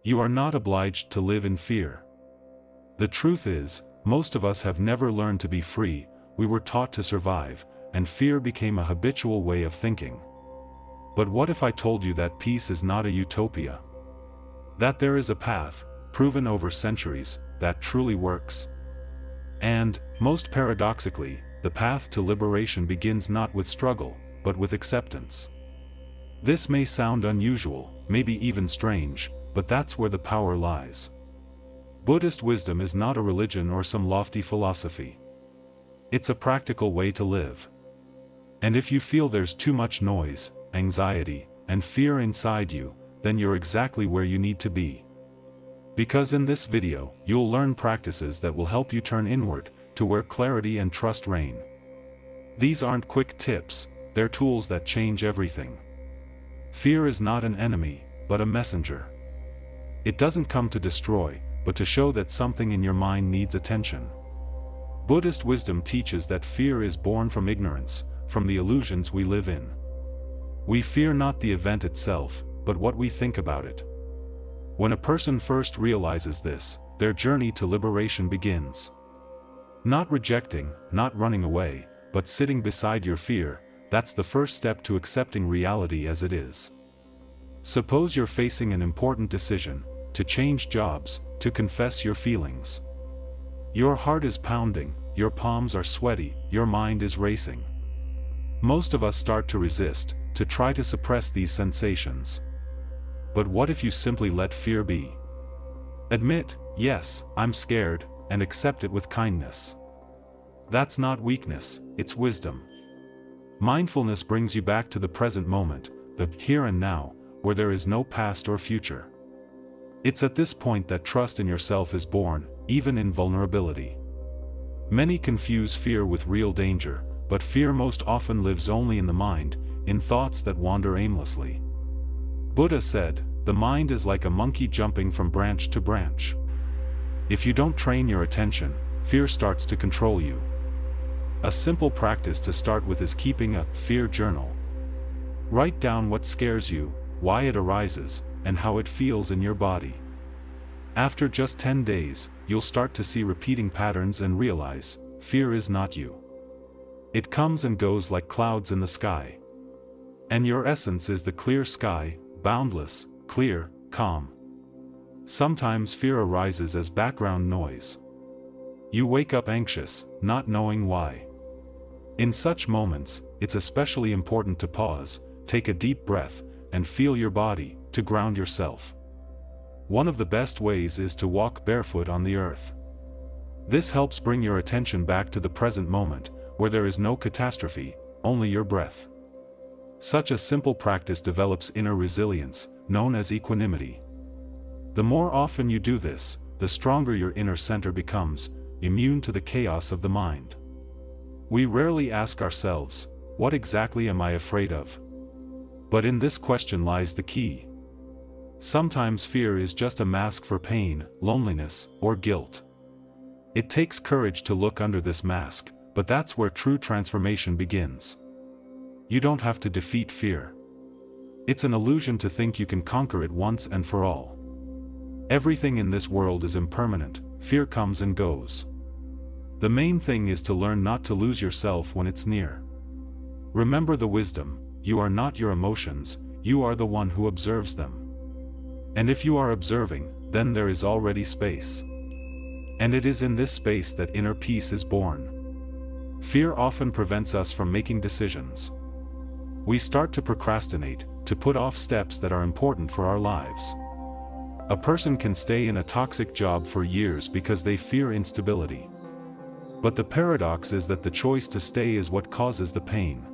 You are not obliged to live in fear. The truth is, most of us have never learned to be free. We were taught to survive, and fear became a habitual way of thinking. But what if I told you that peace is not a utopia? That there is a path, proven over centuries, that truly works? And, most paradoxically, the path to liberation begins not with struggle, but with acceptance. This may sound unusual, maybe even strange, but that's where the power lies. Buddhist wisdom is not a religion or some lofty philosophy. It's a practical way to live. And if you feel there's too much noise, anxiety, and fear inside you, then you're exactly where you need to be. Because in this video, you'll learn practices that will help you turn inward, to where clarity and trust reign. These aren't quick tips, they're tools that change everything. Fear is not an enemy, but a messenger. It doesn't come to destroy, but to show that something in your mind needs attention. Buddhist wisdom teaches that fear is born from ignorance, from the illusions we live in. We fear not the event itself, but what we think about it. When a person first realizes this, their journey to liberation begins. Not rejecting, not running away, but sitting beside your fear, that's the first step to accepting reality as it is. Suppose you're facing an important decision, to change jobs, to confess your feelings. Your heart is pounding, your palms are sweaty, your mind is racing. Most of us start to resist, to try to suppress these sensations. But what if you simply let fear be? Admit, yes, I'm scared, and accept it with kindness. That's not weakness, it's wisdom. Mindfulness brings you back to the present moment, the here and now, where there is no past or future. It's at this point that trust in yourself is born, even in vulnerability. Many confuse fear with real danger, but fear most often lives only in the mind, in thoughts that wander aimlessly. Buddha said, "The mind is like a monkey jumping from branch to branch." If you don't train your attention, fear starts to control you. A simple practice to start with is keeping a fear journal. Write down what scares you, why it arises, and how it feels in your body. After just 10 days, you'll start to see repeating patterns and realize, fear is not you. It comes and goes like clouds in the sky. And your essence is the clear sky, boundless, clear, calm. Sometimes fear arises as background noise. You wake up anxious, not knowing why. In such moments, it's especially important to pause, take a deep breath, and feel your body, to ground yourself. One of the best ways is to walk barefoot on the earth. This helps bring your attention back to the present moment, where there is no catastrophe, only your breath. Such a simple practice develops inner resilience, known as equanimity. The more often you do this, the stronger your inner center becomes, immune to the chaos of the mind. We rarely ask ourselves, what exactly am I afraid of? But in this question lies the key. Sometimes fear is just a mask for pain, loneliness, or guilt. It takes courage to look under this mask, but that's where true transformation begins. You don't have to defeat fear. It's an illusion to think you can conquer it once and for all. Everything in this world is impermanent, fear comes and goes. The main thing is to learn not to lose yourself when it's near. Remember the wisdom, you are not your emotions, you are the one who observes them. And if you are observing, then there is already space. And it is in this space that inner peace is born. Fear often prevents us from making decisions. We start to procrastinate, to put off steps that are important for our lives. A person can stay in a toxic job for years because they fear instability. But the paradox is that the choice to stay is what causes the pain.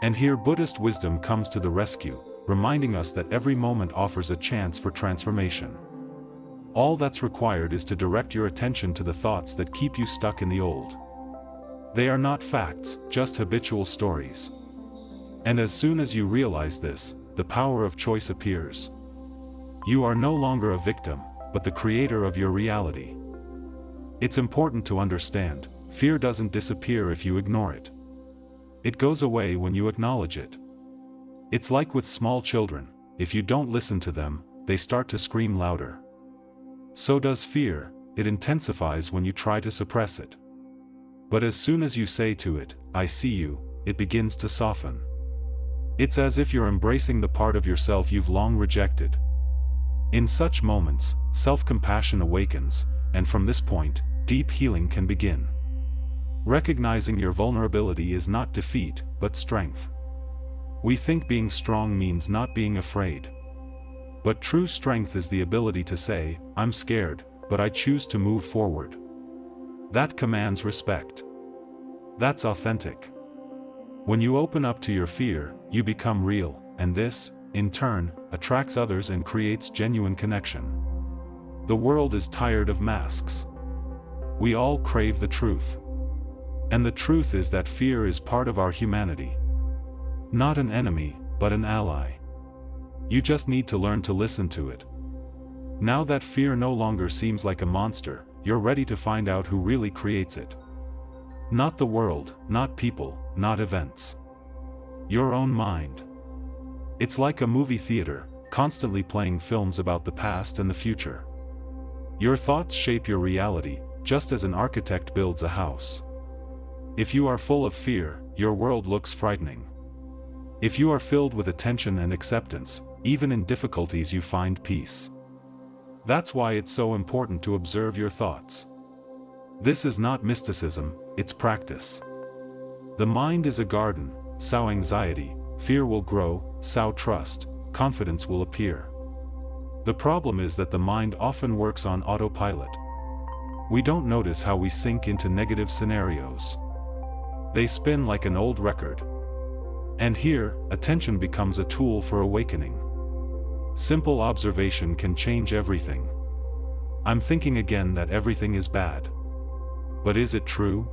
And here Buddhist wisdom comes to the rescue, reminding us that every moment offers a chance for transformation. All that's required is to direct your attention to the thoughts that keep you stuck in the old. They are not facts, just habitual stories. And as soon as you realize this, the power of choice appears. You are no longer a victim, but the creator of your reality. It's important to understand, fear doesn't disappear if you ignore it. It goes away when you acknowledge it. It's like with small children, if you don't listen to them, they start to scream louder. So does fear, it intensifies when you try to suppress it. But as soon as you say to it, "I see you," it begins to soften. It's as if you're embracing the part of yourself you've long rejected. In such moments, self-compassion awakens, and from this point, deep healing can begin. Recognizing your vulnerability is not defeat, but strength. We think being strong means not being afraid. But true strength is the ability to say, "I'm scared, but I choose to move forward." That commands respect. That's authentic. When you open up to your fear, you become real, and this, in turn, attracts others and creates genuine connection. The world is tired of masks. We all crave the truth. And the truth is that fear is part of our humanity. Not an enemy, but an ally. You just need to learn to listen to it. Now that fear no longer seems like a monster, you're ready to find out who really creates it. Not the world, not people, not events. Your own mind. It's like a movie theater, constantly playing films about the past and the future. Your thoughts shape your reality, just as an architect builds a house. If you are full of fear, your world looks frightening. If you are filled with attention and acceptance, even in difficulties you find peace. That's why it's so important to observe your thoughts. This is not mysticism, it's practice. The mind is a garden, sow anxiety, fear will grow, sow trust, confidence will appear. The problem is that the mind often works on autopilot. We don't notice how we sink into negative scenarios. They spin like an old record. And here, attention becomes a tool for awakening. Simple observation can change everything. I'm thinking again that everything is bad. But is it true?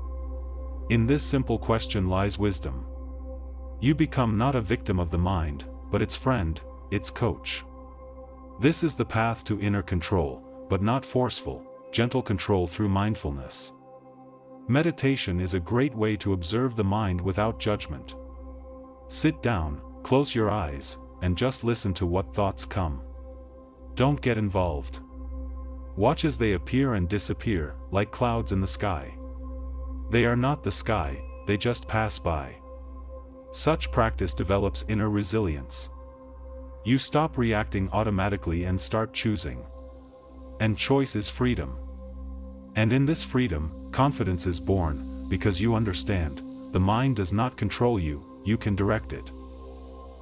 In this simple question lies wisdom. You become not a victim of the mind, but its friend, its coach. This is the path to inner control, but not forceful, gentle control through mindfulness. Meditation is a great way to observe the mind without judgment. Sit down, close your eyes, and just listen to what thoughts come. Don't get involved. Watch as they appear and disappear, like clouds in the sky. They are not the sky, they just pass by. Such practice develops inner resilience. You stop reacting automatically and start choosing. And choice is freedom. And in this freedom, confidence is born, because you understand, the mind does not control you, you can direct it.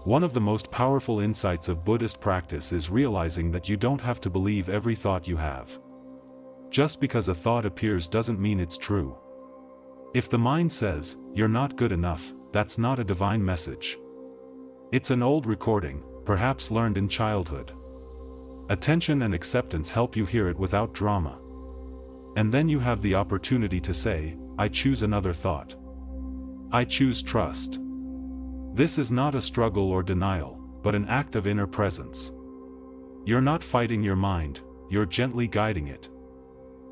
One of the most powerful insights of Buddhist practice is realizing that you don't have to believe every thought you have. Just because a thought appears doesn't mean it's true. If the mind says, "You're not good enough," that's not a divine message. It's an old recording, perhaps learned in childhood. Attention and acceptance help you hear it without drama. And then you have the opportunity to say, "I choose another thought. I choose trust." This is not a struggle or denial, but an act of inner presence. You're not fighting your mind, you're gently guiding it.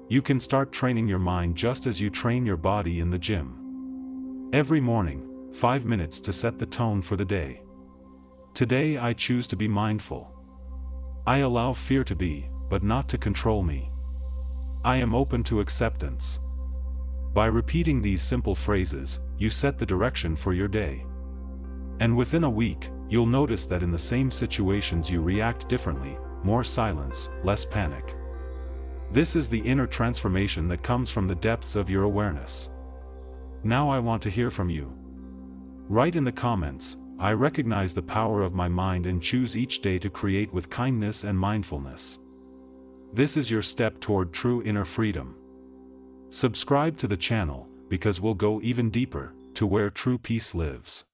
You can start training your mind just as you train your body in the gym. Every morning, 5 minutes to set the tone for the day. Today I choose to be mindful. I allow fear to be, but not to control me. I am open to acceptance. By repeating these simple phrases, you set the direction for your day. And within a week, you'll notice that in the same situations you react differently, more silence, less panic. This is the inner transformation that comes from the depths of your awareness. Now I want to hear from you. Write in the comments, "I recognize the power of my mind and choose each day to create with kindness and mindfulness." This is your step toward true inner freedom. Subscribe to the channel, because we'll go even deeper, to where true peace lives.